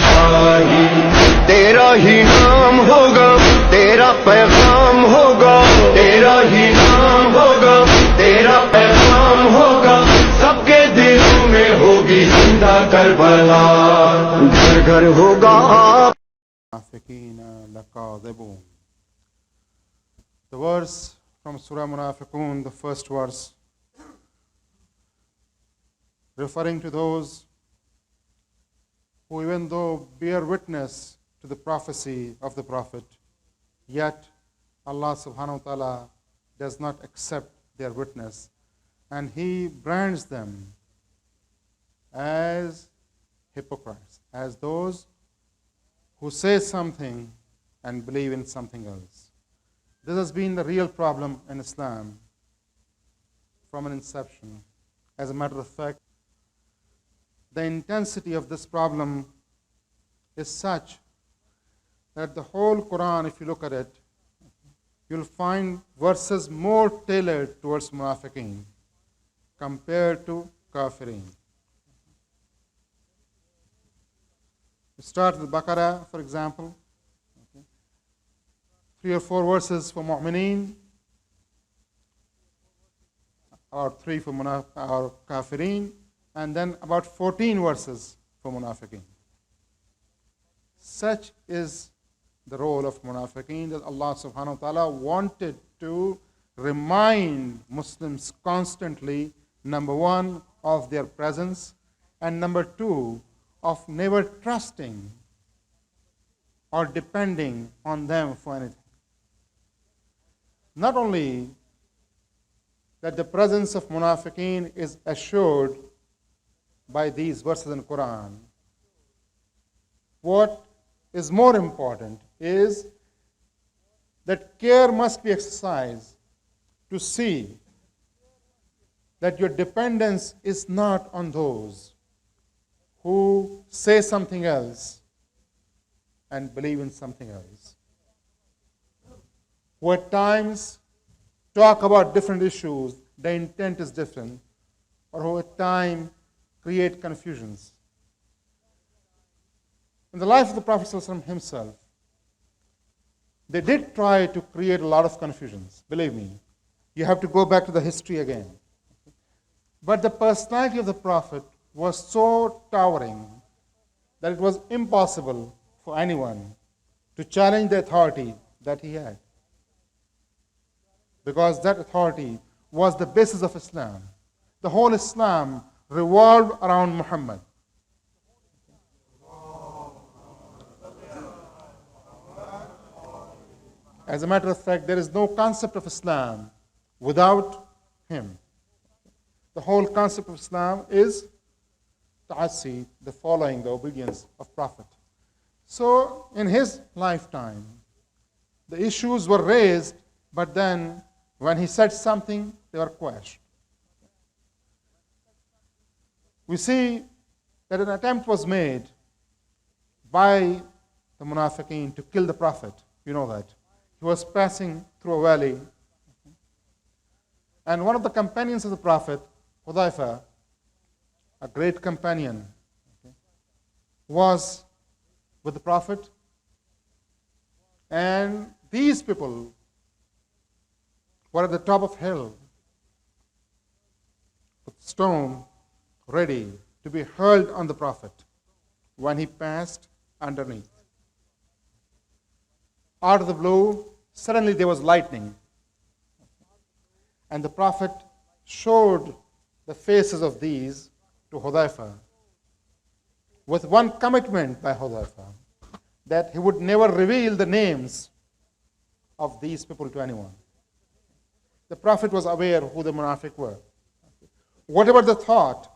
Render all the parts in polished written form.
शाही तेरा ही नाम होगा तेरा पैगाम होगा तेरा ही नाम होगा तेरा पैगाम होगा सबके दिलों में होगी जिंदा करबला घर घर होगा आप The verse from Surah Munafiqun, the first verse, referring to those who, even though bear witness to the prophecy of the Prophet, yet Allah subhanahu wa ta'ala does not accept their witness, and He brands them as hypocrites, as those who say something and believe in something else. This has been the real problem in Islam from an inception. As a matter of fact, the intensity of this problem is such that the whole Quran, if you look at it, you'll find verses more tailored towards munafiqeen compared to kafirin. We start with Baqarah, for example. 3 or 4 verses for mu'mineen, or 3 for kafirin, and then about 14 verses for munafiqeen. Such is the role of munafiqeen, that Allah subhanahu wa ta'ala wanted to remind Muslims constantly, number one, of their presence, and number two, of never trusting or depending on them for anything. Not only that the presence of munafiqeen is assured by these verses in the Quran, what is more important is that care must be exercised to see that your dependence is not on those who say something else and believe in something else, who at times talk about different issues, the intent is different, or who at times create confusions. In the life of the Prophet ﷺ himself, they did try to create a lot of confusions. Believe me, you have to go back to the history again. But the personality of the Prophet was so towering that it was impossible for anyone to challenge the authority that he had, because that authority was the basis of Islam. The whole Islam revolved around Muhammad. As a matter of fact, there is no concept of Islam without him. The whole concept of Islam is ta'assi, the following, the obedience of Prophet. So in his lifetime, the issues were raised, but then when he said something, they were quashed. We see that an attempt was made by the munafiqeen to kill the Prophet. You know that. He was passing through a valley, and one of the companions of the Prophet, Hudayfa, a great companion, was with the Prophet, and these people were at the top of hill with stone ready to be hurled on the Prophet when he passed underneath. Out of the blue, suddenly there was lightning, and the Prophet showed the faces of these to Hudayfa with one commitment by Hudayfa, that he would never reveal the names of these people to anyone. The Prophet was aware who the munafiq were. Whatever the thought,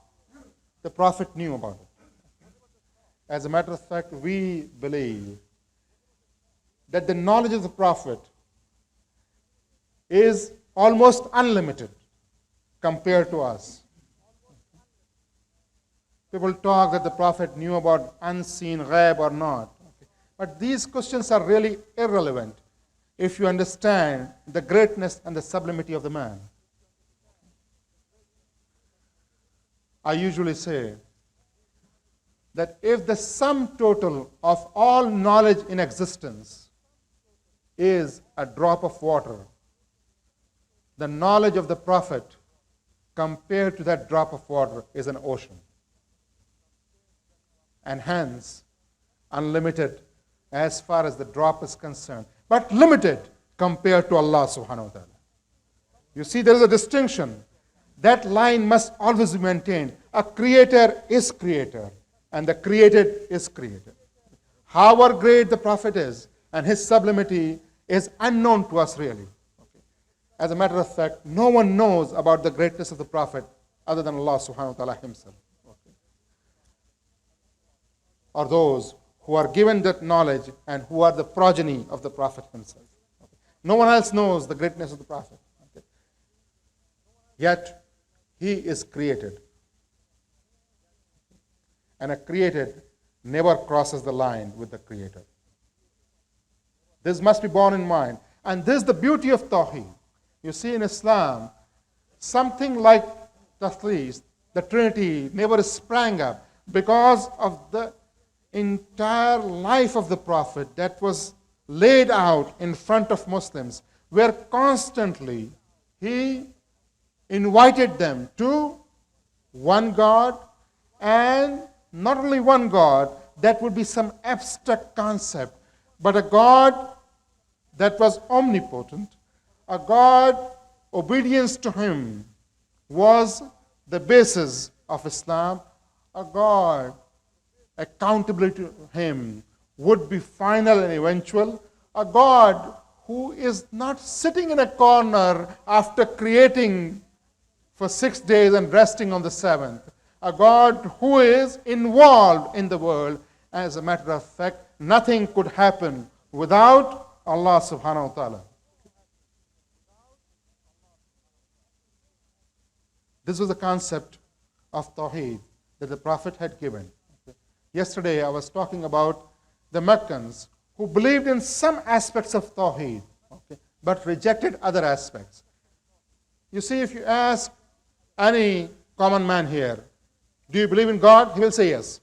the Prophet knew about it. As a matter of fact, we believe that the knowledge of the Prophet is almost unlimited compared to us. People talk that the Prophet knew about unseen ghaib or not. But these questions are really irrelevant if you understand the greatness and the sublimity of the man. I usually say that if the sum total of all knowledge in existence is a drop of water, the knowledge of the Prophet compared to that drop of water is an ocean. And hence, unlimited as far as the drop is concerned, but limited compared to Allah subhanahu wa ta'ala. You see, there is a distinction. That line must always be maintained. A creator is creator, and the created is created. However great the Prophet is, and his sublimity is unknown to us really. Okay. As a matter of fact, no one knows about the greatness of the Prophet other than Allah subhanahu wa ta'ala himself. Okay. Or those who are given that knowledge and who are the progeny of the Prophet himself. Okay. No one else knows the greatness of the Prophet. Okay. Yet, he is created. And a created never crosses the line with the Creator. This must be borne in mind. And this is the beauty of Tawheed. You see, in Islam, something like Tathrīs, the Trinity, never sprang up because of the entire life of the Prophet that was laid out in front of Muslims, where constantly he invited them to one God, and not only one God, that would be some abstract concept, but a God that was omnipotent, a God, obedience to him was the basis of Islam, a God, accountability to him would be final and eventual, a God who is not sitting in a corner after creating for 6 days and resting on the seventh, a God who is involved in the world. As a matter of fact, nothing could happen without Allah subhanahu wa ta'ala. This was the concept of Tawheed that the Prophet had given. Yesterday I was talking about the Meccans who believed in some aspects of Tawheed, but rejected other aspects. You see, if you ask any common man here, do you believe in God? He will say yes.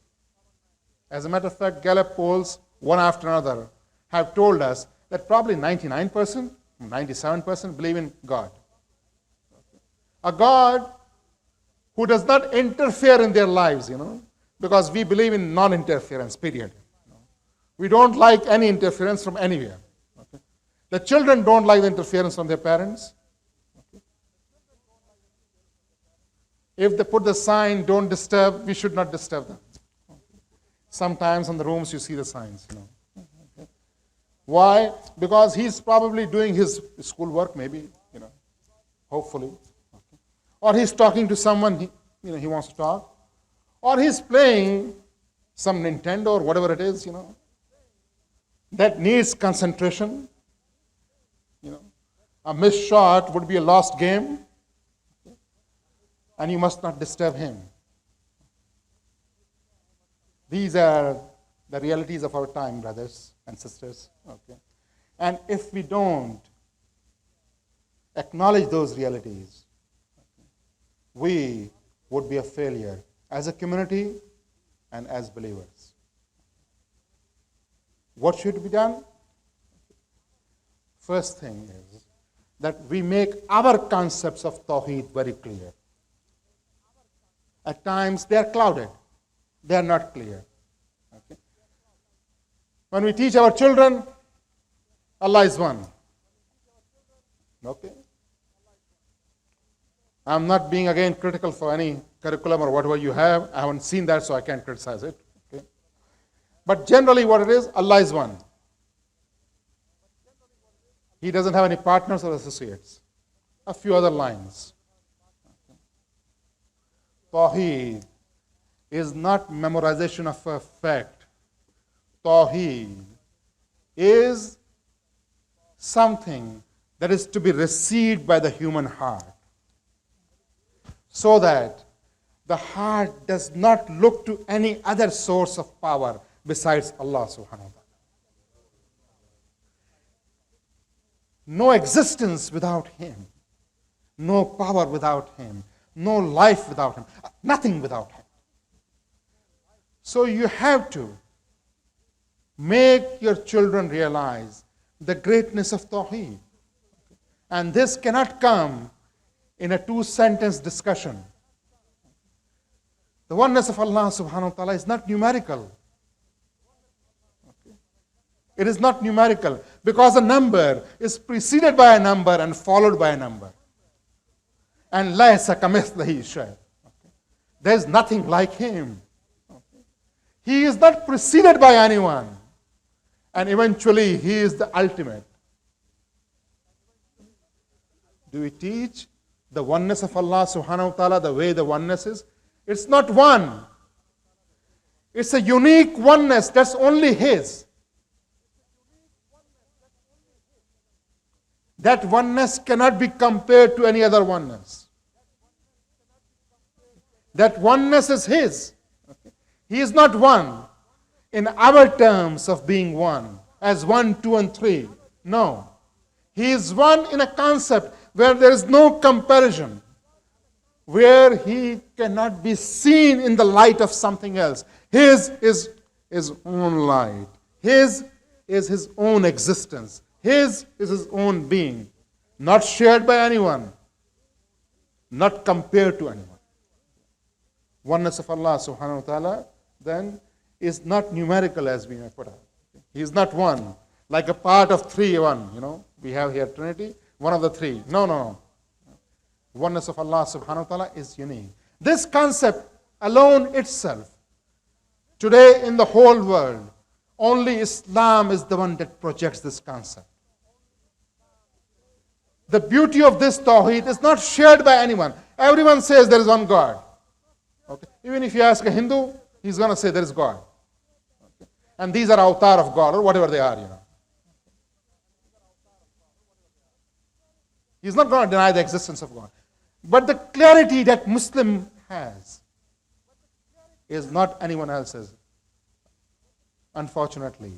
As a matter of fact, Gallup polls, one after another, have told us that probably 99%, 97% believe in God. A God who does not interfere in their lives, because we believe in non-interference, period. We don't like any interference from anywhere. Okay? The children don't like the interference from their parents. Okay? If they put the sign, don't disturb, we should not disturb them. Okay? Sometimes in the rooms you see the signs. Okay? Why? Because he's probably doing his schoolwork, maybe, hopefully. Okay? Or he's talking to someone he wants to talk. Or he's playing some Nintendo or whatever it is, that needs concentration. A missed shot would be a lost game, and you must not disturb him. These are the realities of our time, brothers and sisters. Okay? And if we don't acknowledge those realities, we would be a failure as a community and as believers. What should be done? First thing is that we make our concepts of Tawheed very clear. At times they are clouded. They are not clear. Okay? When we teach our children, Allah is one. Okay? I'm not being again critical for any curriculum or whatever you have. I haven't seen that, so I can't criticize it. Okay? But generally what it is, Allah is one. He doesn't have any partners or associates. A few other lines. Tawheed is not memorization of a fact. Tawheed is something that is to be received by the human heart, so that the heart does not look to any other source of power besides Allah subhanahu wa ta'ala. No existence without Him, no power without Him, no life without Him, nothing without Him. So you have to make your children realize the greatness of Tawheed. And this cannot come in a two-sentence discussion. The oneness of Allah subhanahu wa ta'ala is not numerical. It is not numerical because a number is preceded by a number and followed by a number. And laysa kamithlihi shay. There is nothing like him. He is not preceded by anyone. And eventually he is the ultimate. Do we teach the oneness of Allah subhanahu wa ta'ala the way the oneness is? It's not one. It's a unique oneness that's only his. That oneness cannot be compared to any other oneness. That oneness is his. He is not one in our terms of being one, as 1, 2, and 3. No. He is one in a concept where there is no comparison, where he cannot be seen in the light of something else. His is his own light. His is his own existence. His is his own being, not shared by anyone, not compared to anyone. Oneness of Allah subhanahu wa ta'ala then is not numerical as we may put it. He is not one, like a part of 3, 1. We have here Trinity, one of the 3. No. Oneness of Allah subhanahu wa ta'ala is unique. This concept alone itself, today in the whole world, only Islam is the one that projects this concept. The beauty of this Tawheed is not shared by anyone. Everyone says there is one God. Okay? Even if you ask a Hindu, he's going to say there is God. Okay? And these are avatar of God or whatever they are. He's not going to deny the existence of God. But the clarity that Muslim has is not anyone else's. Unfortunately,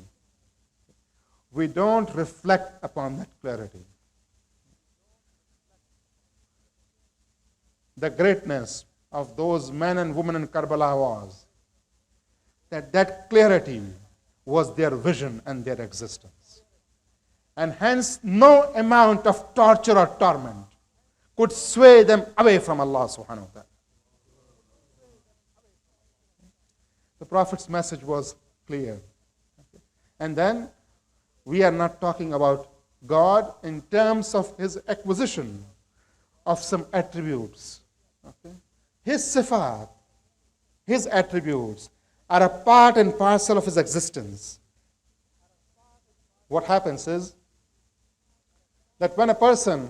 we don't reflect upon that clarity. The greatness of those men and women in Karbala was that clarity was their vision and their existence. And hence, no amount of torture or torment could sway them away from Allah subhanahu wa ta'ala. The Prophet's message was clear. And then, we are not talking about God in terms of his acquisition of some attributes. Okay? His sifat, his attributes, are a part and parcel of his existence. What happens is that when a person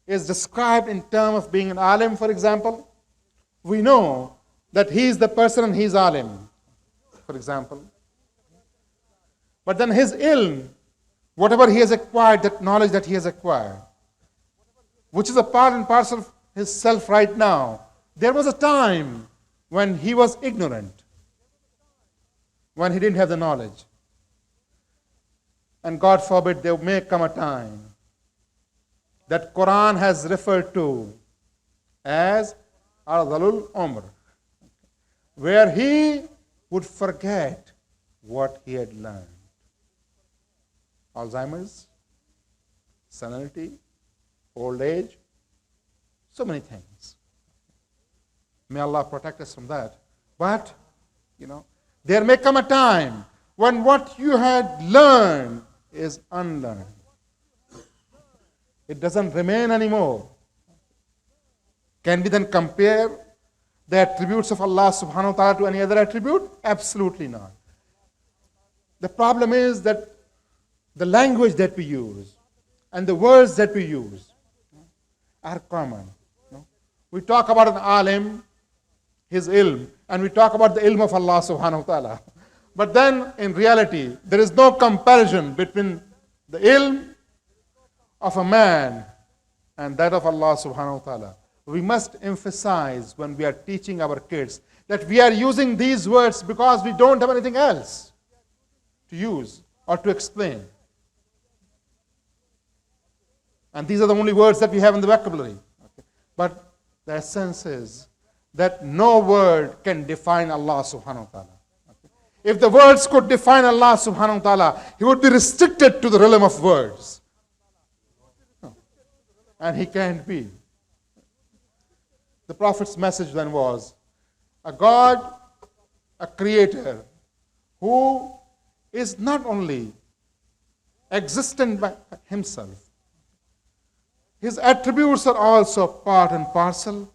is described in terms of being an alim, for example, we know that he is the person and he is alim, for example. But then his ilm, whatever he has acquired, that knowledge that he has acquired, which is a part and parcel of his self right now, there was a time when he was ignorant, when he didn't have the knowledge. And God forbid, there may come a time that Quran has referred to as Ardalul Umr, where he would forget what he had learned. Alzheimer's, senility, old age, so many things. May Allah protect us from that. But, there may come a time when what you had learned is unlearned. It doesn't remain anymore. Can we then compare the attributes of Allah subhanahu wa ta'ala to any other attribute? Absolutely not. The problem is that the language that we use and the words that we use are common. We talk about an alim, his ilm, and we talk about the ilm of Allah subhanahu wa ta'ala. But then, in reality, there is no comparison between the ilm of a man and that of Allah subhanahu wa ta'ala. We must emphasize when we are teaching our kids that we are using these words because we don't have anything else to use or to explain. And these are the only words that we have in the vocabulary. Okay. But the essence is that no word can define Allah subhanahu wa ta'ala. If the words could define Allah subhanahu wa ta'ala, he would be restricted to the realm of words. No. And he can't be. The Prophet's message then was a God, a creator, who is not only existent by himself, his attributes are also part and parcel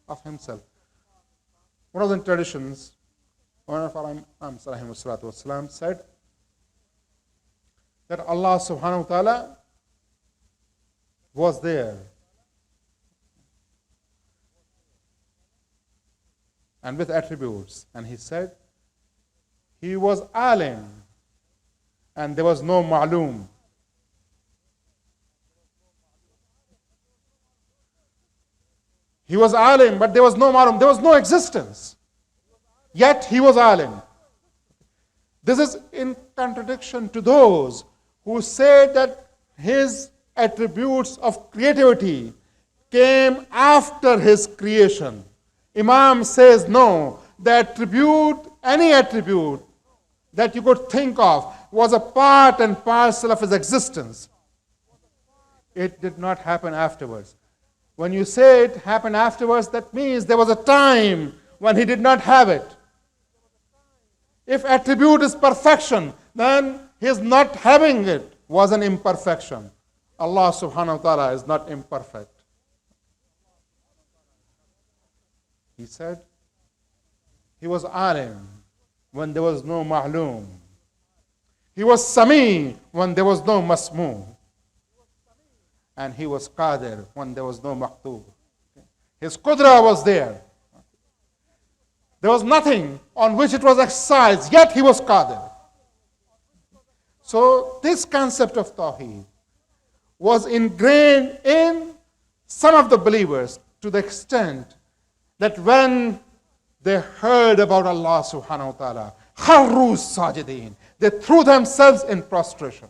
of himself. One of the traditions, one of our Imams said that Allah subhanahu wa ta'ala was there. And with attributes. And he said, he was alim, and there was no ma'loom. He was alim, but there was no ma'loom. There was no existence. Yet he was alim. This is in contradiction to those who say that his attributes of creativity came after his creation. Imam says no, any attribute that you could think of was a part and parcel of his existence. It did not happen afterwards. When you say it happened afterwards, that means there was a time when he did not have it. If attribute is perfection, then his not having it was an imperfection. Allah subhanahu wa ta'ala is not imperfect. He said, he was alim when there was no ma'loom. He was sami when there was no masmu. And he was qadir when there was no maktub. His qudra was there. There was nothing on which it was exercised, yet he was qadir. So this concept of tawheed was ingrained in some of the believers to the extent that when they heard about Allah subhanahu wa ta'ala, kharru sajidin, they threw themselves in prostration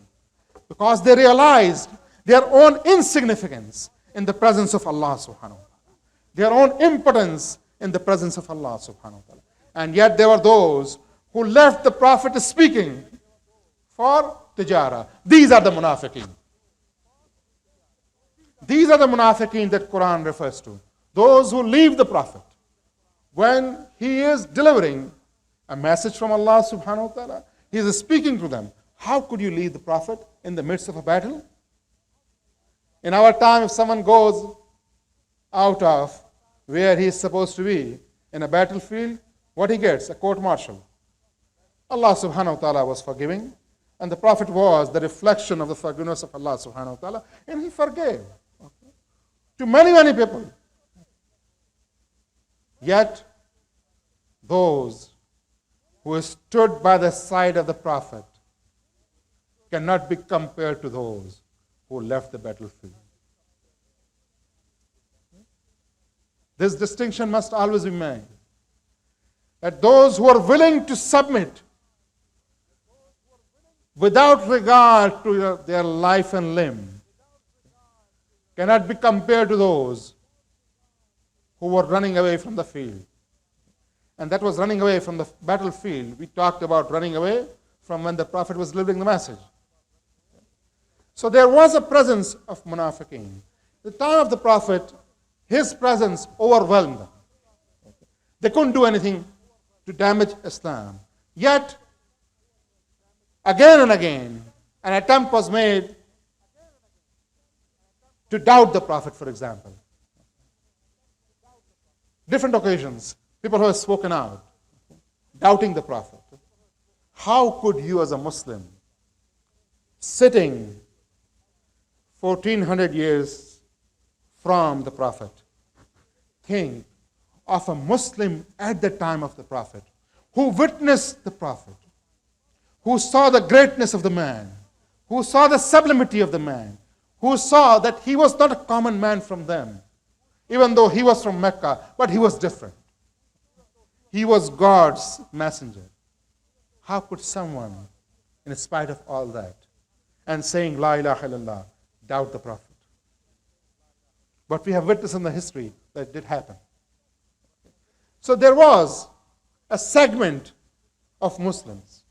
because they realized their own insignificance in the presence of Allah subhanahu wa ta'ala, their own impotence in the presence of Allah subhanahu wa ta'ala. And yet there were those who left the Prophet speaking for tijara. These are the munafiqeen. These are the munafiqeen that Quran refers to. Those who leave the Prophet when he is delivering a message from Allah subhanahu wa ta'ala, he is speaking to them. How could you leave the Prophet in the midst of a battle? In our time, if someone goes out of where he is supposed to be in a battlefield, what he gets? A court-martial. Allah subhanahu wa ta'ala was forgiving, and the Prophet was the reflection of the forgiveness of Allah subhanahu wa ta'ala, and he forgave to many, many people. Yet, those who stood by the side of the Prophet cannot be compared to those who left the battlefield. This distinction must always be made. That those who are willing to submit without regard to their life and limb cannot be compared to those who were running away from the field. And that was running away from the battlefield. We talked about running away from when the Prophet was delivering the message. So there was a presence of munafiqeen. The time of the Prophet, his presence overwhelmed them. They couldn't do anything to damage Islam. Yet, again and again, an attempt was made to doubt the Prophet, for example. Different occasions, people who have spoken out, doubting the Prophet. How could you as a Muslim, sitting 1400 years from the Prophet, think of a Muslim at the time of the Prophet, who witnessed the Prophet, who saw the greatness of the man, who saw the sublimity of the man, who saw that he was not a common man from them, even though he was from Mecca, but he was different. He was God's messenger. How could someone, in spite of all that, and saying La ilaha illallah, doubt the Prophet? But we have witnessed in the history that it did happen. So there was a segment of Muslims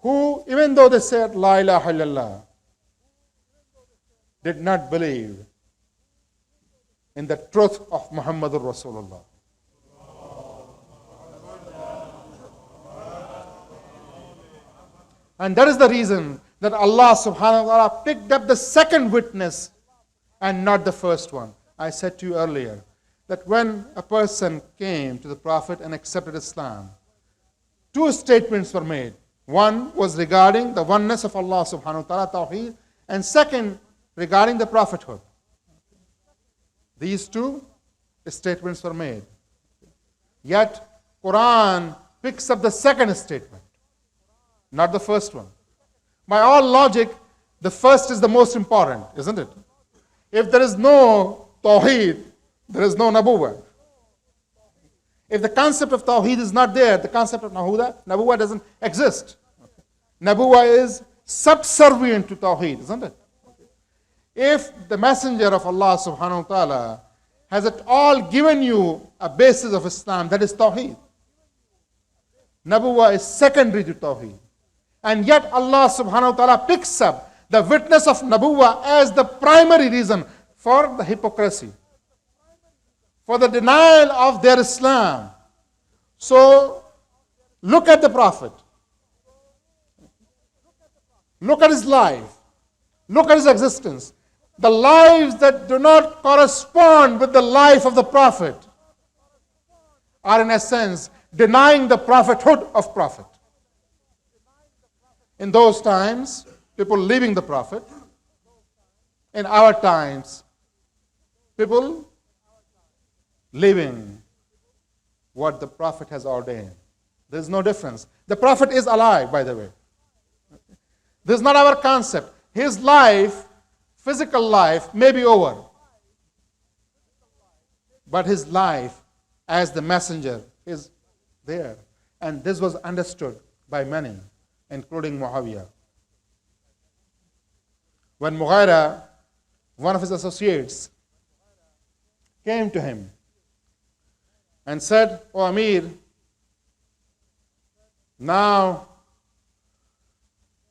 who, even though they said La ilaha illallah, did not believe in the truth of Muhammadur Rasulullah. And that is the reason that Allah subhanahu wa ta'ala picked up the second witness and not the first one. I said to you earlier that when a person came to the Prophet and accepted Islam, two statements were made. One was regarding the oneness of Allah subhanahu wa ta'ala, Tawheed, and second, regarding the prophethood. These two statements were made. Yet, Quran picks up the second statement, not the first one. By all logic, the first is the most important, isn't it? If there is no Tawheed, there is no Nabuwah. If the concept of Tawheed is not there, the concept of Nabuwah doesn't exist. Nabuwah is subservient to Tawheed, isn't it? If the messenger of Allah subhanahu wa ta'ala has at all given you a basis of Islam, that is Tawheed. Nabuwah is secondary to Tawheed. And yet Allah subhanahu wa ta'ala picks up the witness of Nabuwah as the primary reason for the hypocrisy, for the denial of their Islam. So, look at the Prophet. Look at his life. Look at his existence. The lives that do not correspond with the life of the Prophet are in a sense denying the prophethood of Prophet. In those times, people leaving the Prophet. In our times, people living what the Prophet has ordained. There is no difference. The Prophet is alive, by the way. This is not our concept. His life, physical life, may be over. But his life as the messenger is there. And this was understood by many, including Muawiyah. When Mughira, one of his associates, came to him and said, "O Amir, now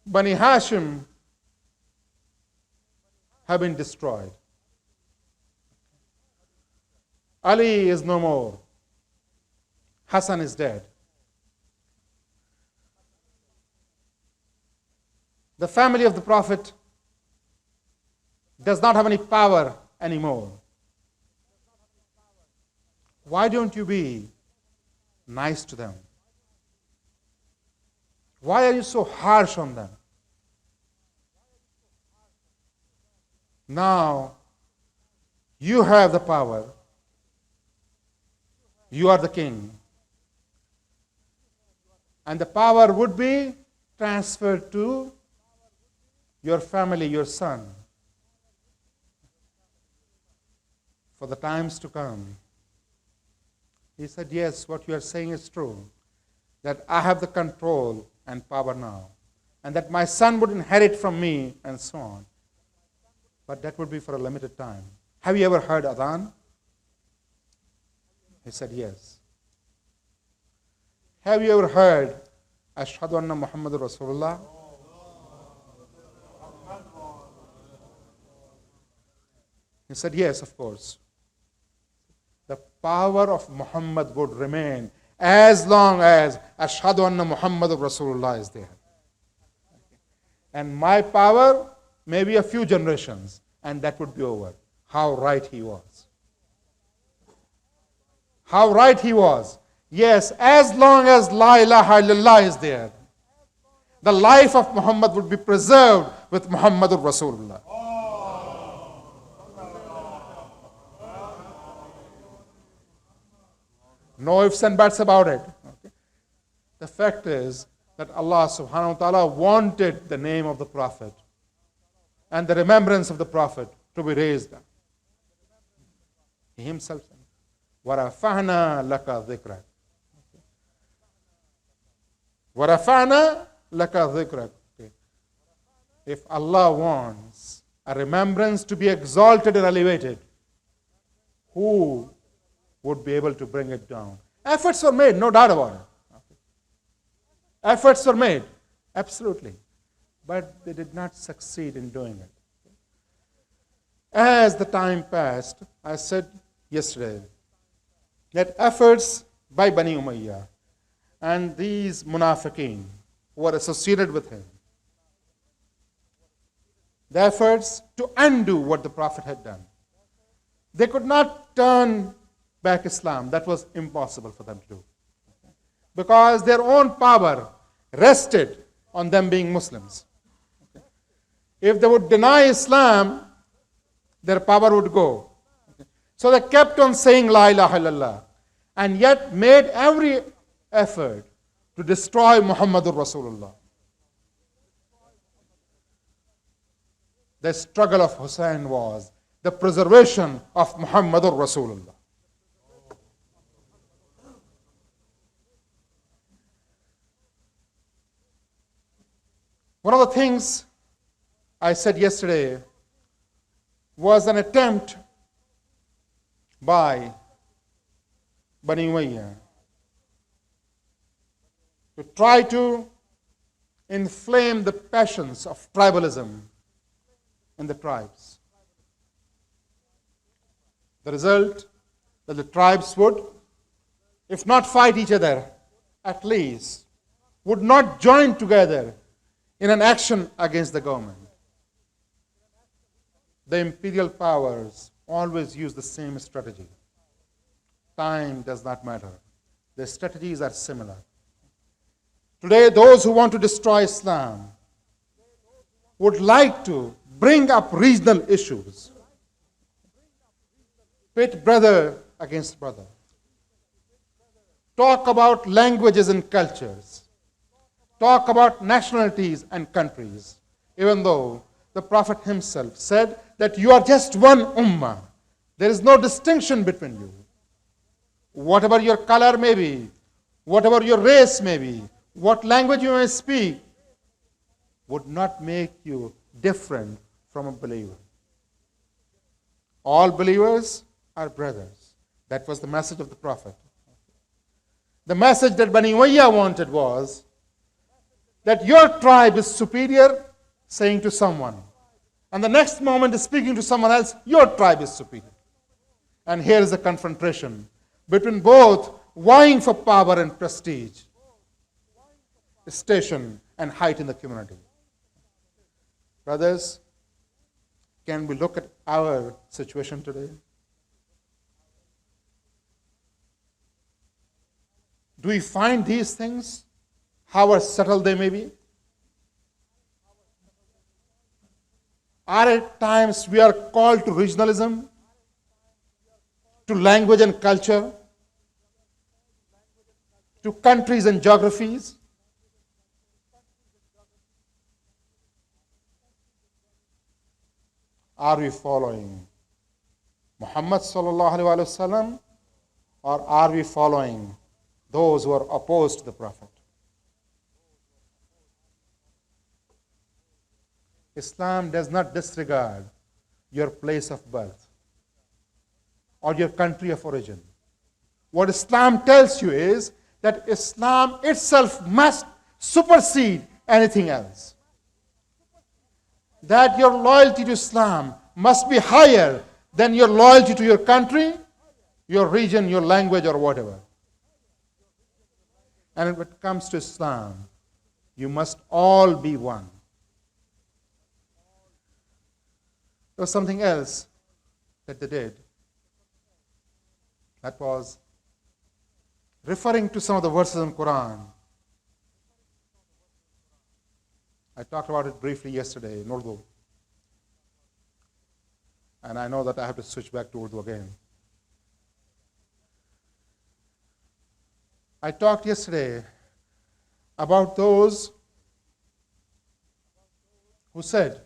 Bani Hashim have been destroyed. Ali is no more. Hassan is dead. The family of the Prophet does not have any power anymore. Why don't you be nice to them? Why are you so harsh on them? Now, you have the power. You are the king. And the power would be transferred to your family, your son, for the times to come." He said, "Yes, what you are saying is true, that I have the control and power now, and that my son would inherit from me, and so on. But that would be for a limited time. Have you ever heard Adhan?" He said, "Yes." "Have you ever heard Ashhadu anna Muhammadur Rasulullah?" He said, "Yes, of course." The power of Muhammad would remain as long as Ashhadu anna Muhammadur Rasulullah is there. And my power may be a few generations, and that would be over. How right he was. How right he was. Yes, as long as La ilaha illallah is there, the life of Muhammad would be preserved with Muhammadur Rasulullah. No ifs and buts about it. Okay. The fact is that Allah subhanahu wa ta'ala wanted the name of the Prophet and the remembrance of the Prophet to be raised up. He himself said, وَرَفَعْنَا لَكَ ذِكْرَكَ. وَرَفَعْنَا لَكَ ذِكْرَكَ. If Allah wants a remembrance to be exalted and elevated, who would be able to bring it down? Efforts were made, no doubt about it. Efforts were made, absolutely. But they did not succeed in doing it. As the time passed, I said yesterday that efforts by Bani Umayyah and these munafiqeen who were associated with him, the efforts to undo what the Prophet had done. They could not turn back Islam. That was impossible for them to do. Because their own power rested on them being Muslims. If they would deny Islam, their power would go. So they kept on saying La ilaha illallah, and yet made every effort to destroy Muhammadur Rasulullah. The struggle of Hussein was the preservation of Muhammadur Rasulullah. One of the things I said yesterday was an attempt by Bani Umayyah to try to inflame the passions of tribalism in the tribes. The result, that the tribes would, if not fight each other, at least would not join together in an action against the government. The imperial powers always use the same strategy. Time does not matter. The strategies are similar. Today, those who want to destroy Islam would like to bring up regional issues, pit brother against brother, talk about languages and cultures, talk about nationalities and countries, even though the Prophet himself said that you are just one ummah. There is no distinction between you. Whatever your color may be, whatever your race may be, what language you may speak, would not make you different from a believer. All believers are brothers. That was the message of the Prophet. The message that Bani Umayyah wanted was that your tribe is superior, saying to someone, and the next moment is speaking to someone else, your tribe is superior. And here is a confrontation between both vying for power and prestige, station and height in the community. Brothers, can we look at our situation today? Do we find these things, however subtle they may be? Are at times we are called to regionalism, to language and culture, to countries and geographies? Are we following Muhammad sallallahu alaihi wasallam, or are we following those who are opposed to the Prophet? Islam does not disregard your place of birth or your country of origin. What Islam tells you is that Islam itself must supersede anything else. That your loyalty to Islam must be higher than your loyalty to your country, your region, your language, or whatever. And when it comes to Islam, you must all be one. There was something else that they did. That was referring to some of the verses in Quran. I talked about it briefly yesterday in Urdu. And I know that I have to switch back to Urdu again. I talked yesterday about those who said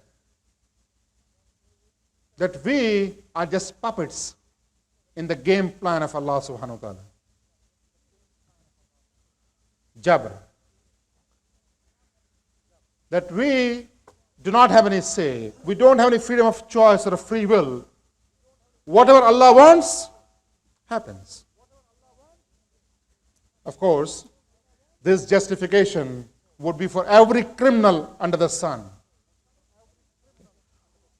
that we are just puppets in the game plan of Allah subhanahu wa ta'ala. Jabr. That we do not have any say. We don't have any freedom of choice or free will. Whatever Allah wants, happens. Of course, this justification would be for every criminal under the sun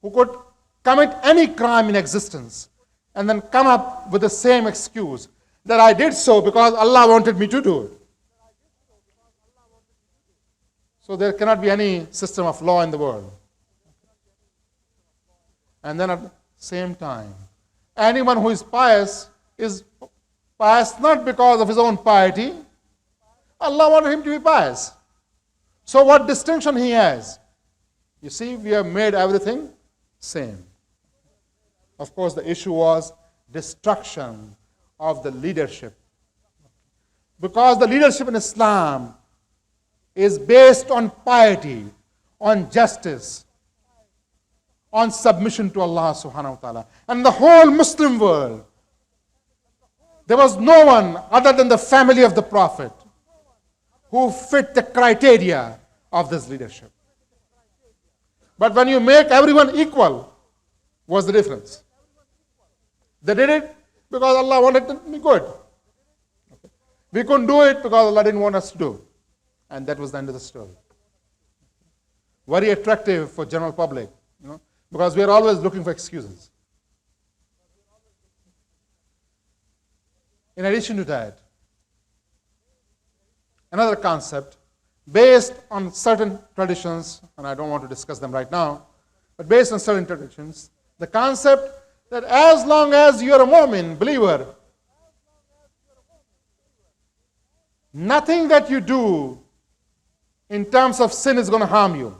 who could commit any crime in existence and then come up with the same excuse that I did so because Allah wanted me to do it. So there cannot be any system of law in the world. And then at the same time, anyone who is pious not because of his own piety. Allah wanted him to be pious. So what distinction he has? You see, we have made everything same. Of course, the issue was destruction of the leadership. Because the leadership in Islam is based on piety, on justice, on submission to Allah subhanahu wa ta'ala. And the whole Muslim world, there was no one other than the family of the Prophet who fit the criteria of this leadership. But when you make everyone equal, what's the difference? They did it because Allah wanted it to be good. Okay. We couldn't do it because Allah didn't want us to do it. And that was the end of the story. Very attractive for general public, because we are always looking for excuses. In addition to that, another concept based on certain traditions, and I don't want to discuss them right now, but based on certain traditions, the concept that as long as you are a mu'min, believer, nothing that you do in terms of sin is going to harm you.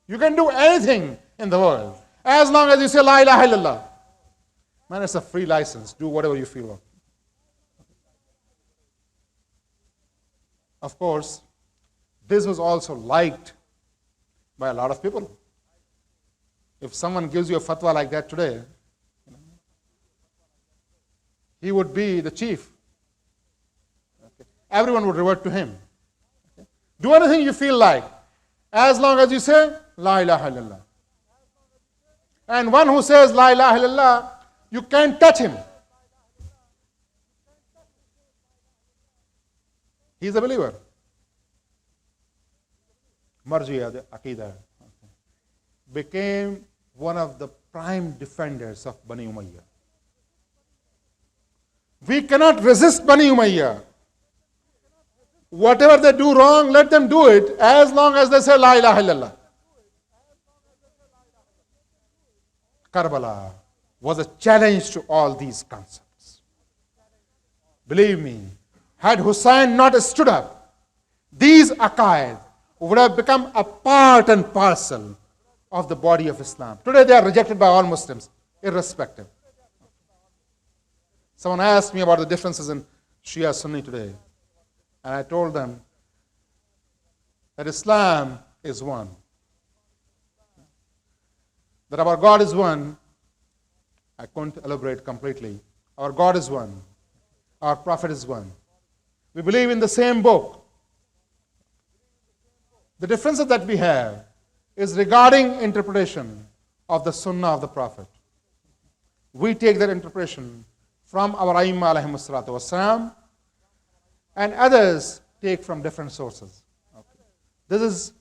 You can do anything in the world as long as you say La ilaha illallah. Man, it's a free license. Do whatever you feel of. Of course, this was also liked by a lot of people. If someone gives you a fatwa like that today, he would be the chief. Okay. Everyone would revert to him. Okay. Do anything you feel like, as long as you say La ilaha illallah. And one who says La ilaha illallah, you can't touch him. He's a believer. Marjiya, the Aqidah, became one of the prime defenders of Bani Umayyah. We cannot resist Bani Umayyah. Whatever they do wrong, let them do it as long as they say La ilaha illallah. Karbala was a challenge to all these concepts. Believe me, had Hussein not stood up, these aqaid would have become a part and parcel of the body of Islam. Today they are rejected by all Muslims, irrespective. Someone asked me about the differences in Shia Sunni today, and I told them that Islam is one. That our God is one, I couldn't elaborate completely. Our God is one. Our Prophet is one. We believe in the same book. The differences that we have is regarding interpretation of the Sunnah of the Prophet. We take that interpretation from our Aimma alayhimu salatu wassalam, and others take from different sources. Okay. This is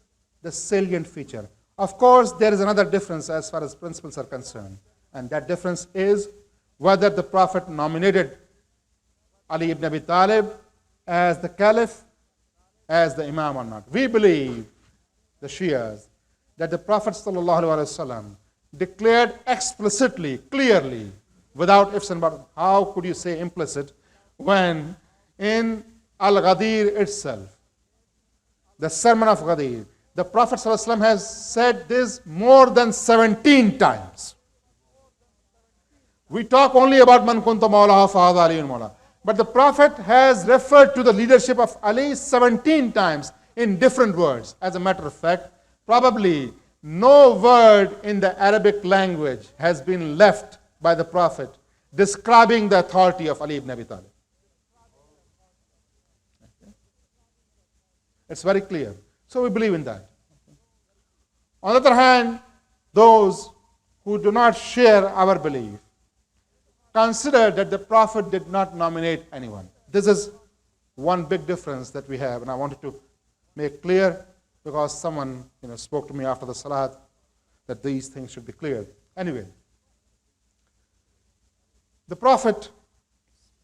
the salient feature. Of course, there is another difference as far as principles are concerned, and that difference is whether the Prophet nominated Ali ibn Abi Talib as the Caliph, as the Imam or not. We believe, the Shias, that the Prophet ﷺ declared explicitly, clearly, without ifs and buts. How could you say implicit when in Al-Ghadir itself, the Sermon of Ghadir, the Prophet ﷺ has said this more than 17 times. We talk only about Man kunta mawlaha fa hadha aliyun mawla. But the Prophet has referred to the leadership of Ali 17 times in different words. As a matter of fact, probably no word in the Arabic language has been left by the Prophet describing the authority of Ali ibn Abi Talib. It's very clear. So we believe in that. On the other hand, those who do not share our belief consider that the Prophet did not nominate anyone. This is one big difference that we have, and I wanted to make clear because someone spoke to me after the Salat that these things should be clear. Anyway, the Prophet's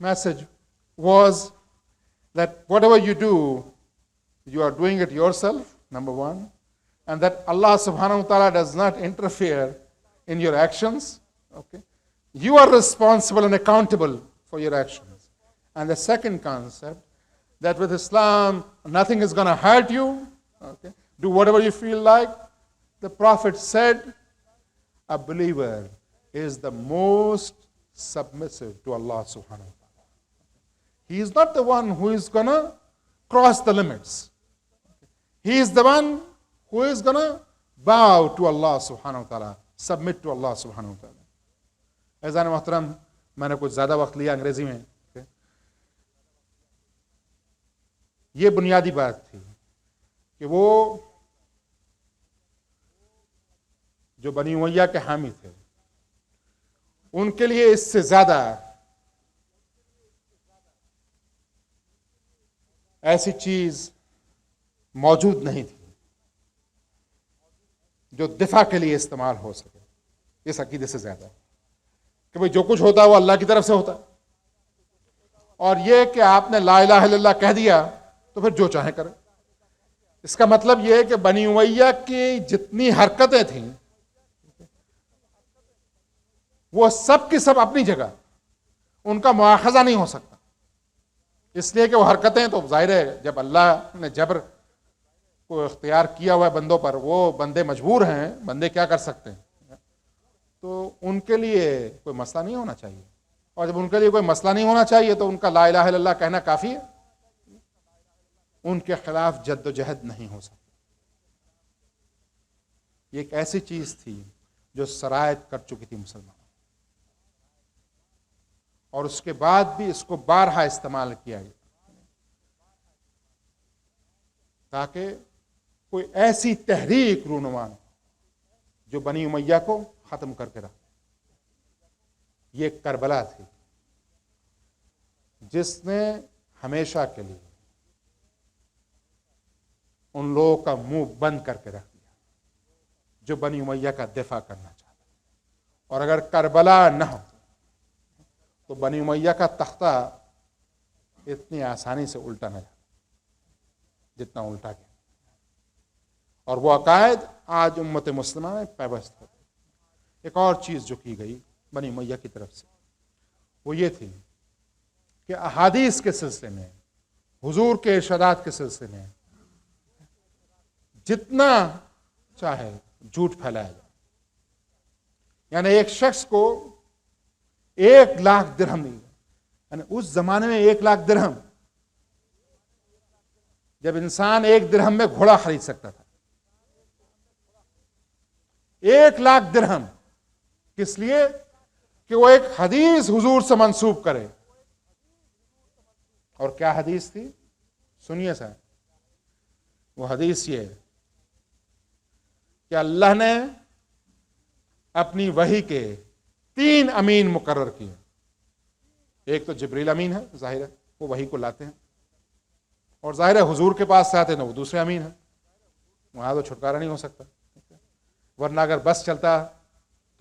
message was that whatever you do, you are doing it yourself, number one, and that Allah subhanahu wa ta'ala does not interfere in your actions. Okay? You are responsible and accountable for your actions. And the second concept, that with Islam, nothing is going to hurt you. Okay? Do whatever you feel like. The Prophet said, a believer is the most submissive to Allah subhanahu wa ta'ala. He is not the one who is going to cross the limits. He is the one who is going to bow to Allah subhanahu wa ta'ala, submit to Allah subhanahu wa ta'ala. ऐज़ान मोहतरम, मैंने कुछ ज़्यादा वक्त लिया अंग्रेज़ी में. ये बुनियादी बात थी कि वो जो बनी उमैया के हामी थे, उनके लिए इससे ज़्यादा ऐसी चीज़ मौजूद नहीं थी जो दिफा के लिए इस्तेमाल हो सके. इस अकीदे से ज़्यादा कि भाई जो कुछ होता है वो अल्लाह की तरफ से होता है, और ये कि आपने ला इलाहा इल्लल्लाह कह दिया तो फिर जो चाहे करें. इसका मतलब ये है कि बनी उमैया की जितनी हरकतें थीं वो सब की सब अपनी जगह, उनका मुआखज़ा नहीं हो सकता. इसलिए कि वो हरकतें तो जाहिर है जब अल्लाह ने जबर को इख्तियार किया हुआ है बंदों पर, वो बंदे मजबूर हैं, बंदे क्या कर सकते हैं, तो उनके लिए कोई मसला नहीं होना चाहिए. और जब उनके लिए कोई मसला नहीं होना चाहिए तो उनका ला इलाहा इल्लल्लाह कहना काफ़ी है. उनके खिलाफ जद्दोजहद नहीं हो सकती. ये एक ऐसी चीज़ थी जो सरायत कर चुकी थी मुसलमान, और उसके बाद भी इसको बारहा इस्तेमाल किया गया ताकि कोई ऐसी तहरीक रूनुमा जो बनी उमैया को ख़त्म करके रख. ये करबला थी जिसने हमेशा के लिए उन लोगों का मुंह बंद करके रख दिया जो बनी उमैया का दिफा करना चाहता. और अगर करबला न हो तो बनी उमैया का तख्ता इतनी आसानी से उल्टा न जाता जितना उल्टा गया. और वो अकायद आज उम्मत मुस्लिमा में पैबस्त होते. एक और चीज़ जो की गई बनी उमैया की तरफ से वो ये थी कि अहादीस के सिलसिले में, हुजूर के इरशादात के सिलसिले में जितना चाहे झूठ फैलाया जाए. यानी एक शख्स को 1 लाख दिरहम नहीं, यानी उस जमाने में 1 लाख दिरहम, जब इंसान 1 दिरहम में घोड़ा खरीद सकता था. 1 लाख दिरहम किस लिए? कि वो एक हदीस हुजूर से मंसूब करे. और क्या हदीस थी? सुनिए सर. वो हदीस ये कि अल्लाह ने अपनी वही के 3 अमीन मुकर्रर किए. एक तो जिब्रील अमीन है, जाहिर है वो वही को लाते हैं, और जाहिर है हुजूर के पास से आते हैं वो दूसरे अमीन है. वहां तो छुटकारा नहीं हो सकता, वरना अगर बस चलता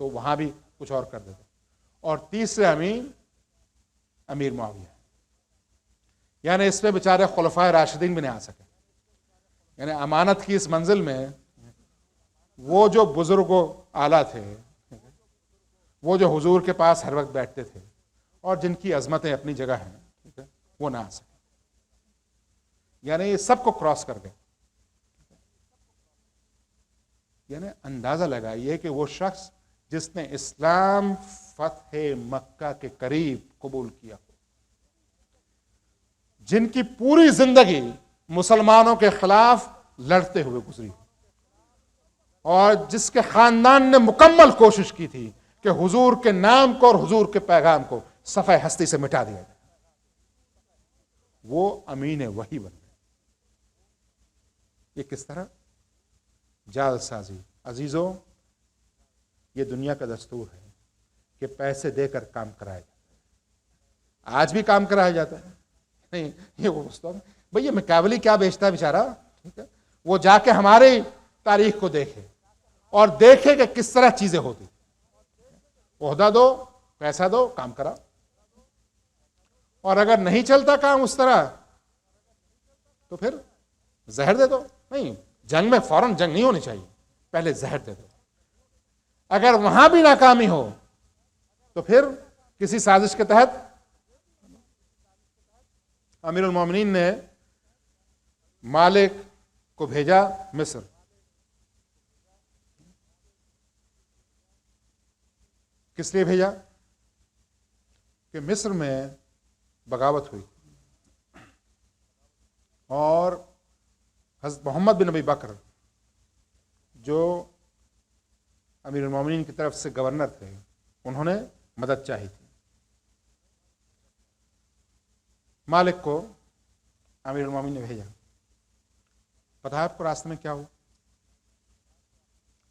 तो वहां भी कुछ और कर देते. और तीसरे अमीन अमीर मुआविया, यानी इसमें बेचारे खुलफाए राशिदीन भी नहीं आ सके. यानी अमानत की इस मंजिल में वो जो बुजुर्गो आला थे, वो जो हुजूर के पास हर वक्त बैठते थे और जिनकी अजमतें अपनी जगह हैं, ठीक है, वो ना आ सके. यानी ये सबको क्रॉस कर गए. यानी अंदाजा लगाइए कि वो शख्स जिसने इस्लाम फतह मक्का के करीब कबूल किया, जिनकी पूरी जिंदगी मुसलमानों के खिलाफ लड़ते हुए गुजरी, और जिसके खानदान ने मुकम्मल कोशिश की थी कि हुजूर के नाम को और हुजूर के पैगाम को सफ़े हस्ती से मिटा दिया जाए, वो अमीन वही बन गए. ये किस तरह? जालसाजी. अजीजों, ये दुनिया का दस्तूर है कि पैसे देकर काम कराया जाता है. آج بھی کام کرایا جاتا ہے. نہیں یہ وہ استاد بھئی یہ مکیاولی کیا بیچتا ہے بیچارہ, ٹھیک ہے, وہ جا کے ہماری تاریخ کو دیکھے اور دیکھے کہ کس طرح چیزیں ہوتی. عہدہ دو, پیسہ دو, کام کرا. اور اگر نہیں چلتا کام اس طرح تو پھر زہر دے دو. نہیں, جنگ میں فوراً جنگ نہیں ہونی چاہیے, پہلے زہر دے دو. اگر وہاں بھی ناکامی ہو تو پھر کسی سازش کے تحت امیر المومنین نے مالک کو بھیجا مصر. کس لیے بھیجا؟ کہ مصر میں بغاوت ہوئی اور حضرت محمد بن ابی بکر جو امیر المومنین کی طرف سے گورنر تھے, انہوں نے مدد چاہی تھی. مالک کو امیر المومنین نے بھیجا. پتہ ہے آپ کو راستے میں کیا ہوا؟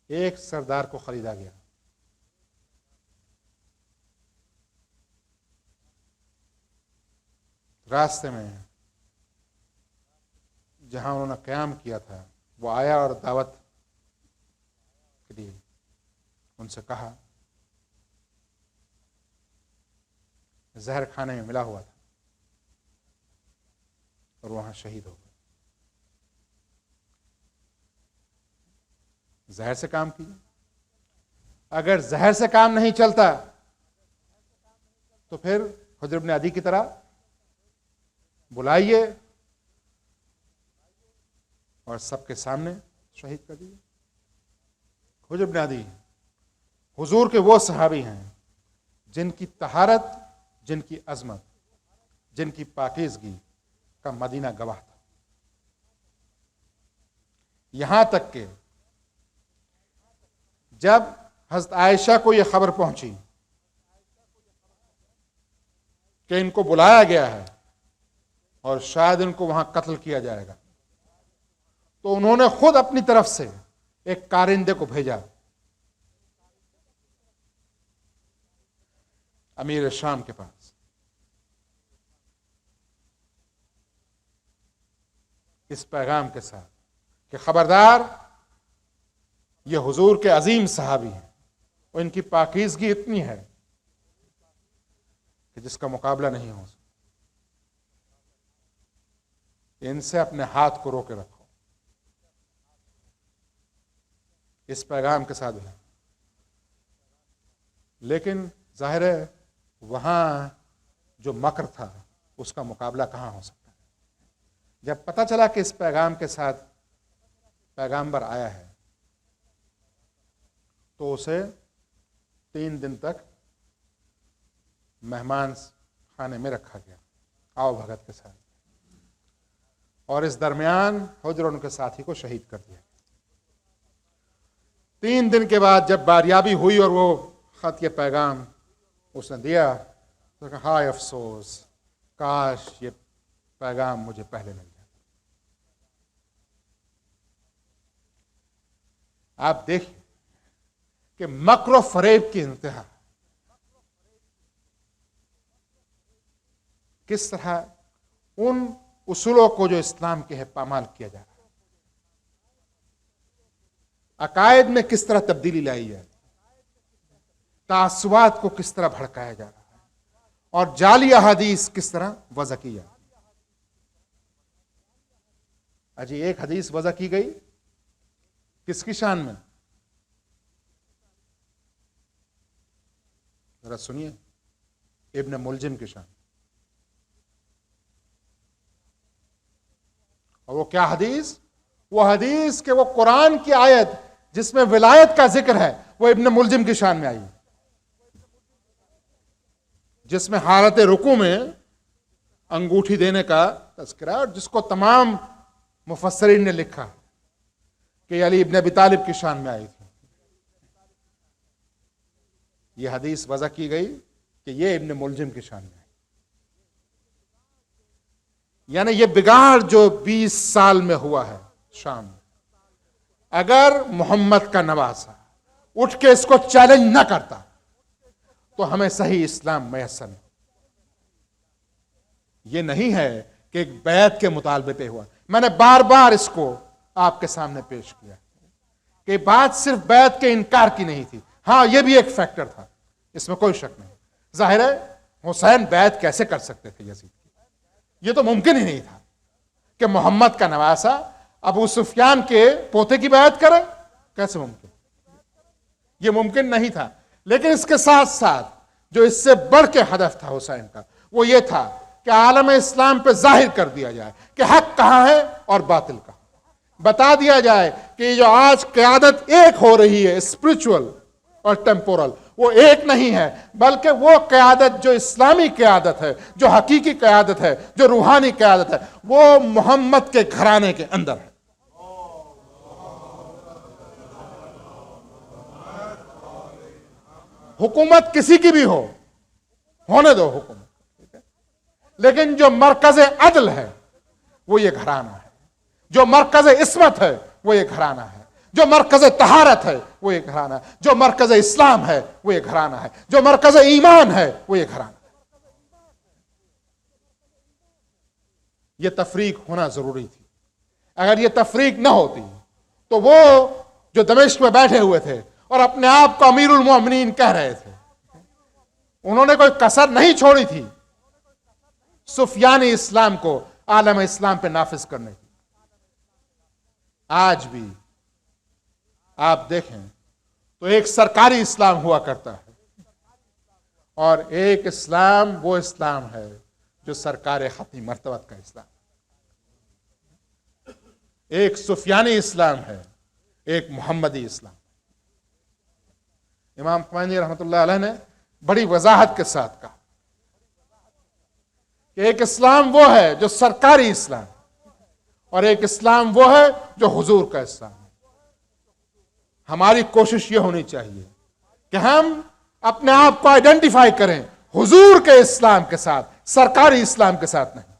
ایک سردار کو خریدا گیا. راستے میں جہاں انہوں نے قیام کیا تھا وہ آیا اور دعوت کے لیے ان سے کہا, زہر کھانے میں ملا ہوا تھا اور وہاں شہید ہو گئے. زہر سے کام کیجیے. اگر زہر سے کام نہیں چلتا تو پھر حجر بن عدی کی طرح بلائیے اور سب کے سامنے شہید کر دیجیے. حجر بن عدی حضور کے وہ صحابی ہیں جن کی طہارت, جن کی عظمت, جن کی پاکیزگی کا مدینہ گواہ تھا. یہاں تک کہ جب حضرت عائشہ کو یہ خبر پہنچی کہ ان کو بلایا گیا ہے اور شاید ان کو وہاں قتل کیا جائے گا, تو انہوں نے خود اپنی طرف سے ایک کارندے کو بھیجا امیر شام کے پاس. اس پیغام کے ساتھ کہ خبردار, یہ حضور کے عظیم صحابی ہیں اور ان کی پاکیزگی اتنی ہے کہ جس کا مقابلہ نہیں ہو سکتا. ان سے اپنے ہاتھ کو روکے رکھو. اس پیغام کے ساتھ ہے. لیکن ظاہر ہے وہاں جو مکر تھا اس کا مقابلہ کہاں ہو سکتا ہے. جب پتہ چلا کہ اس پیغام کے ساتھ پیغامبر آیا ہے تو اسے 3 دن تک مہمان خانے میں رکھا گیا آؤ بھگت کے ساتھ, اور اس درمیان حجر ان کے ساتھی کو شہید کر دیا. 3 دن کے بعد جب باریابی ہوئی اور وہ خط, یہ پیغام اس نے دیا تو کہا ہائے افسوس, کاش یہ پیغام مجھے پہلے مل جاتا. آپ دیکھیں کہ مکر و فریب کی انتہا, کس طرح ان اصولوں کو جو اسلام کے ہے پامال کیا جا رہا ہے. عقائد میں کس طرح تبدیلی لائی جائے, تعصبات کو کس طرح بھڑکایا جا رہا ہے, اور جعلی احادیث کس طرح وضع کی جا رہی ہے. اجی ایک حدیث وضع کی گئی کس کی شان میں؟ ذرا سنیے, ابن ملجم کی شان. اور وہ کیا حدیث؟ وہ حدیث کہ وہ قرآن کی آیت جس میں ولایت کا ذکر ہے وہ ابن ملجم کی شان میں آئی, جس میں حالت رکوع میں انگوٹھی دینے کا تذکرہ, اور جس کو تمام مفسرین نے لکھا کہ علی ابن ابی طالب کی شان میں آئی تھی. یہ حدیث وضع کی گئی کہ یہ ابن ملجم کی شان میں آئی. یعنی یہ بگاڑ جو 20 سال میں ہوا ہے شام میں, اگر محمد کا نواسا اٹھ کے اس کو چیلنج نہ کرتا تو ہمیں صحیح اسلام میسر نہیں. یہ نہیں ہے کہ ایک بیعت کے مطالبے پہ ہوا. میں نے بار بار اس کو آپ کے سامنے پیش کیا کہ بات صرف بیعت کے انکار کی نہیں تھی. ہاں یہ بھی ایک فیکٹر تھا, اس میں کوئی شک نہیں. ظاہر ہے حسین بیعت کیسے کر سکتے تھے یزید کی؟ یہ تو ممکن ہی نہیں تھا کہ محمد کا نواسا ابو سفیان کے پوتے کی بیعت کرے. کیسے ممکن؟ یہ ممکن نہیں تھا. لیکن اس کے ساتھ ساتھ جو اس سے بڑھ کے ہدف تھا حسین کا, وہ یہ تھا کہ عالم اسلام پہ ظاہر کر دیا جائے کہ حق کہاں ہے اور باطل کہاں. بتا دیا جائے کہ جو آج قیادت ایک ہو رہی ہے اسپرچول اور ٹیمپورل, وہ ایک نہیں ہے, بلکہ وہ قیادت جو اسلامی قیادت ہے, جو حقیقی قیادت ہے, جو روحانی قیادت ہے, وہ محمد کے گھرانے کے اندر ہے. حکومت کسی کی بھی ہونے دو حکومت, لیکن جو مرکز عدل ہے وہ یہ گھرانہ ہے, جو مرکز عصمت ہے وہ یہ گھرانہ ہے, جو مرکز طہارت ہے وہ یہ گھرانہ ہے, جو مرکز اسلام ہے وہ یہ گھرانہ ہے, جو مرکز ایمان ہے وہ یہ گھرانہ ہے. یہ تفریق ہونا ضروری تھی. اگر یہ تفریق نہ ہوتی تو وہ جو دمشق میں بیٹھے ہوئے تھے اور اپنے آپ کو امیر المومنین کہہ رہے تھے, انہوں نے کوئی کسر نہیں چھوڑی تھی سفیانی اسلام کو عالم اسلام پہ نافذ کرنے کی. آج بھی آپ دیکھیں تو ایک سرکاری اسلام ہوا کرتا ہے, اور ایک اسلام وہ اسلام ہے جو سرکار ختمی مرتبت کا اسلام. ایک سفیانی اسلام ہے, ایک محمدی اسلام. امام خمینی رحمۃ اللہ علیہ نے بڑی وضاحت کے ساتھ کہا کہ ایک اسلام وہ ہے جو سرکاری اسلام, اور ایک اسلام وہ ہے جو حضور کا اسلام ہے. ہماری کوشش یہ ہونی چاہیے کہ ہم اپنے آپ کو آئیڈینٹیفائی کریں حضور کے اسلام کے ساتھ, سرکاری اسلام کے ساتھ نہیں.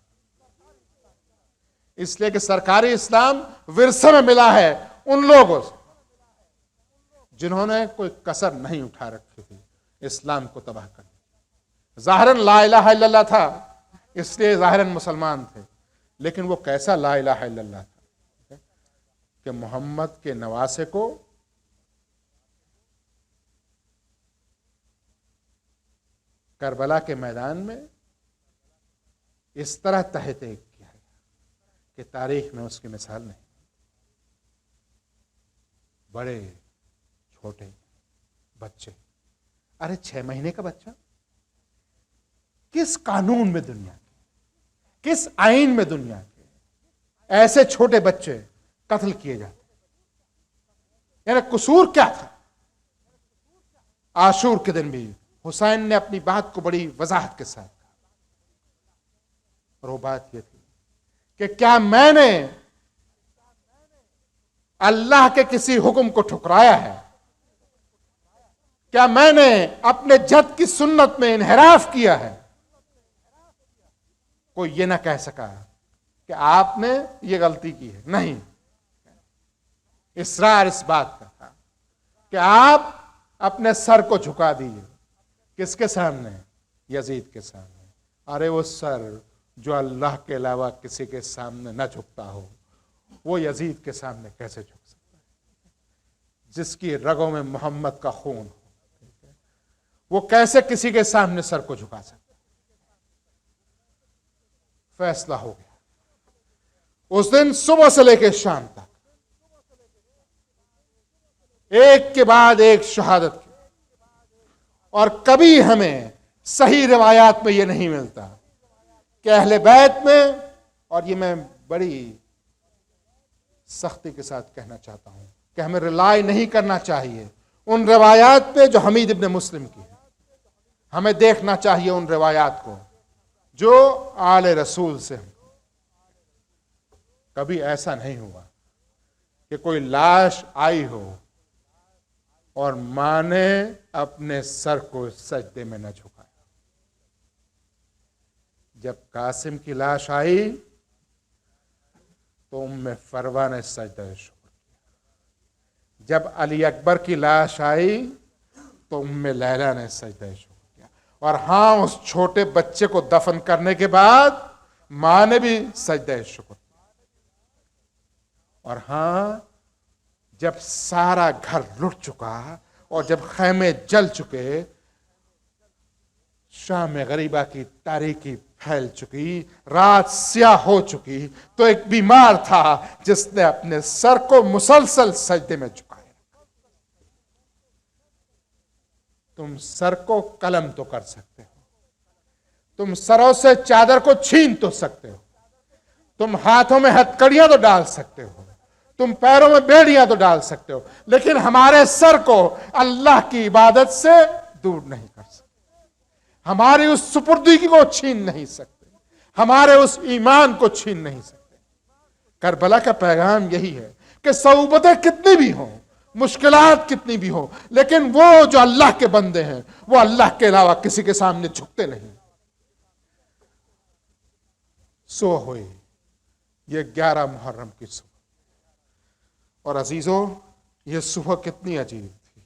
اس لیے کہ سرکاری اسلام ورثے میں ملا ہے ان لوگوں سے جنہوں نے کوئی کسر نہیں اٹھا رکھی تھی اسلام کو تباہ کرنے. ظاہراً لا الہ الا اللہ تھا, اس لیے ظاہراً مسلمان تھے, لیکن وہ کیسا لا الہ الا اللہ تھا کہ محمد کے نواسے کو کربلا کے میدان میں اس طرح تحت کیا ہے کہ تاریخ میں اس کی مثال نہیں. بڑے چھوٹے بچے, ارے 6 مہینے کا بچہ کس قانون میں دنیا کے, کس آئین میں دنیا کے ایسے چھوٹے بچے قتل کیے جاتے؟ یعنی قصور کیا تھا؟ عاشور کے دن بھی حسین نے اپنی بات کو بڑی وضاحت کے ساتھ کہا, اور وہ بات یہ تھی کہ کیا میں نے اللہ کے کسی حکم کو ٹھکرایا ہے؟ کیا میں نے اپنے جد کی سنت میں انحراف کیا ہے؟ کوئی یہ نہ کہہ سکا کہ آپ نے یہ غلطی کی ہے. نہیں, اصرار اس بات کا تھا کہ آپ اپنے سر کو جھکا دیجیے. کس کے سامنے؟ یزید کے سامنے. ارے وہ سر جو اللہ کے علاوہ کسی کے سامنے نہ جھکتا ہو, وہ یزید کے سامنے کیسے جھک سکتا ہے؟ جس کی رگوں میں محمد کا خون ہو, وہ کیسے کسی کے سامنے سر کو جھکا سکتا؟ فیصلہ ہو گیا. اس دن صبح سے لے کے شام تک ایک کے بعد ایک شہادت کی, اور کبھی ہمیں صحیح روایات میں یہ نہیں ملتا کہ اہل بیت میں, اور یہ میں بڑی سختی کے ساتھ کہنا چاہتا ہوں کہ ہمیں ریلائی نہیں کرنا چاہیے ان روایات پہ جو حمید ابن مسلم کی ہے. ہمیں دیکھنا چاہیے ان روایات کو جو آل رسول سے ہیں. کبھی ایسا نہیں ہوا کہ کوئی لاش آئی ہو اور ماں نے اپنے سر کو سجدے میں نہ جھکایا. جب قاسم کی لاش آئی تو ام فروا نے سجدہ شکر کیا. جب علی اکبر کی لاش آئی تو ام لیلہ نے سجدہ شکر کیا. اور ہاں, اس چھوٹے بچے کو دفن کرنے کے بعد माँ ने भी सजदा शुक्र। और हाँ, जब सारा घर लुट चुका और जब खैमे जल चुके, शाम गरीबा की तारीकी फैल चुकी, रात स्याह हो चुकी, तो एक बीमार था जिसने अपने सर को मुसलसल सजदे में झुकाया। तुम सर को कलम तो कर सकते हो, तुम सरों से चादर को छीन तो सकते हो, तुम हाथों में हथकड़ियां तो डाल सकते हो, तुम पैरों में बेड़ियां तो डाल सकते हो, लेकिन हमारे सर को अल्लाह की इबादत से दूर नहीं कर सकते। हमारी उस सुपुर्दगी को छीन नहीं सकते, हमारे उस ईमान को छीन नहीं सकते। करबला का पैगाम यही है कि सऊबतें कितनी भी हों, मुश्किलात कितनी भी हो, लेकिन वो जो अल्लाह के बंदे हैं वो अल्लाह के अलावा किसी के सामने झुकते नहीं। सुबह हुई ये 11 मुहर्रम की सुबह, और अजीजों ये सुबह कितनी अजीब थी।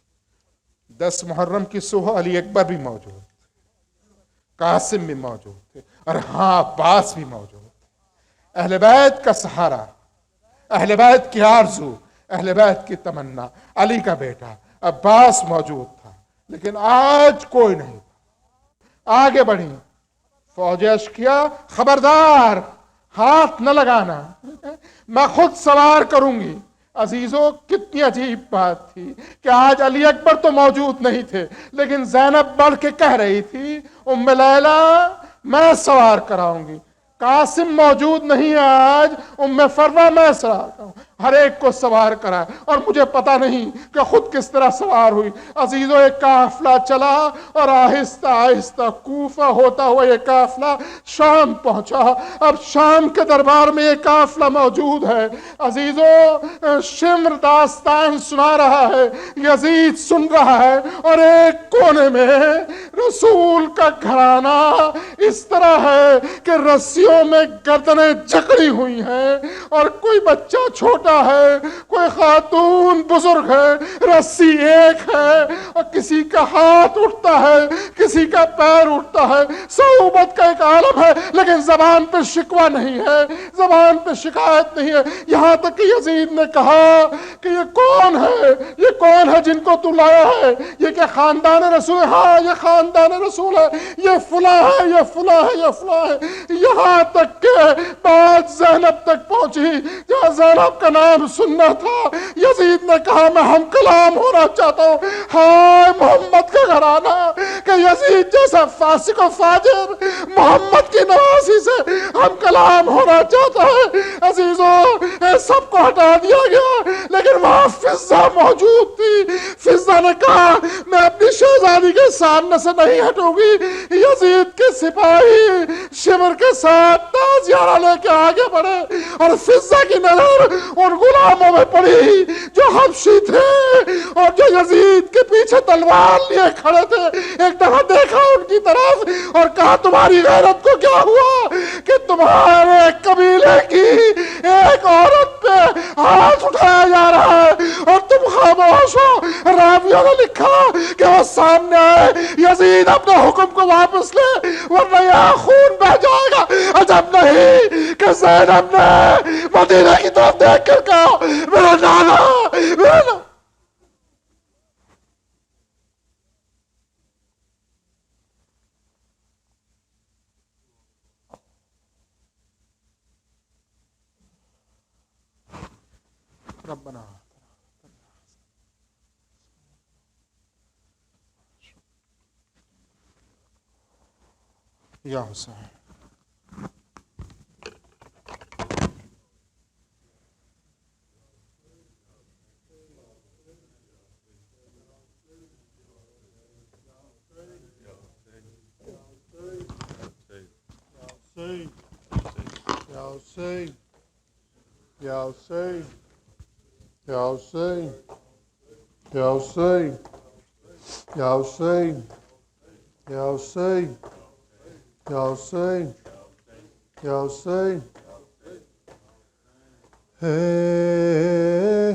10 मुहर्रम की सुबह अली अकबर भी मौजूद थे, कासिम भी मौजूद थे, और हाँ अब्बास भी मौजूद थे। अहले बैत का सहारा, अहले बैत की आरज़ू, अहले बैत की तमन्ना, अली का बेटा अब्बास मौजूद था, लेकिन आज कोई नहीं था। आगे बढ़ी फौज किया, खबरदार हाथ न लगाना, मैं खुद सवार करूंगी। अजीजों कितनी अजीब बात थी कि आज अली अकबर तो मौजूद नहीं थे, लेकिन ज़ैनब बढ़ के कह रही थी, उम्मे लैला मैं सवार कराऊंगी। कासिम मौजूद नहीं है आज, उम्मे फरवा मैं सवार कराऊं। हर एक को सवार करा, और मुझे पता नहीं कि खुद किस तरह सवार हुई। अजीजों एक काफिला चला और आहिस्ता आहिस्ता कूफा होता हुआ ये काफिला शाम पहुंचा। अब शाम के दरबार में ये काफिला मौजूद है। अजीजों शिम्र दास्तान सुना रहा है, यजीद सुन रहा है, और एक कोने में रसूल का घराना इस तरह है कि रस्सियों में गर्दनें जकड़ी हुई हैं, और कोई बच्चा छोटा है, कोई खातून बुजुर्ग है, रस्सी एक है, और किसी का हाथ उठता है, किसी का पैर उठता है। सऊबत का एक आलम है, लेकिन जबान पे शिकवा नहीं है, जबान पे शिकायत नहीं है। यहां तक कि यजीद ने कहा कि ये कौन है, ये कौन है जिनको तू लाया है, ये क्या खानदान रसूल है? हाँ ये खानदान रसूल है, ये फुला है, ये फुला है, ये फुला है। यहां तक के बात ज़ैनब तक पहुंची, जहां ज़ैनब का नाम सुनना था। यजीद ने कहा मैं हम कलाम होना चाहता हूं। हाय मोहम्मद का घराना, कि यजीद जैसा फासिक और फाजिर मोहम्मद की नवासी से हम कलाम होना चाहता है। अजीजों सबको हटा दिया गया, लेकिन वहां फिजा मौजूद थी। फिजा ने कहा मैं अपनी शहजादी के सामने से नहीं हटूंगी। यजीद के सिपाही शिमर के साथ ताजियारा लेके आगे बढ़े, और फिजा की नजर उन गुलामों में पड़ी जो हबशी थे और जो यजीद के पीछे तलवार लिए खड़े थे। एक दफा देखा उनकी तरफ और कहा तुम्हारी गैरत को क्या हुआ कि तुम्हारे कबीले की एक औरत पे हाथ उठाया जा रहा है और तुम खामोश हो। रावियों ने लिखा कि वो सामने आए, यजीद अपने हुक्म को वापस ले वरना यहाँ खून बह जाएगा। अजब नहीं कि ज़ैनब ने मदीना की तरफ देख कर कहा मेरा नाना, मेरा नाना। रब्बना या Hussain Ya Hussein, Ya Hussein, Ya Hussein, Ya Hussein, Ya Hussein, Ya Hussein, Ya Hussein, Ya Hussein. Hey.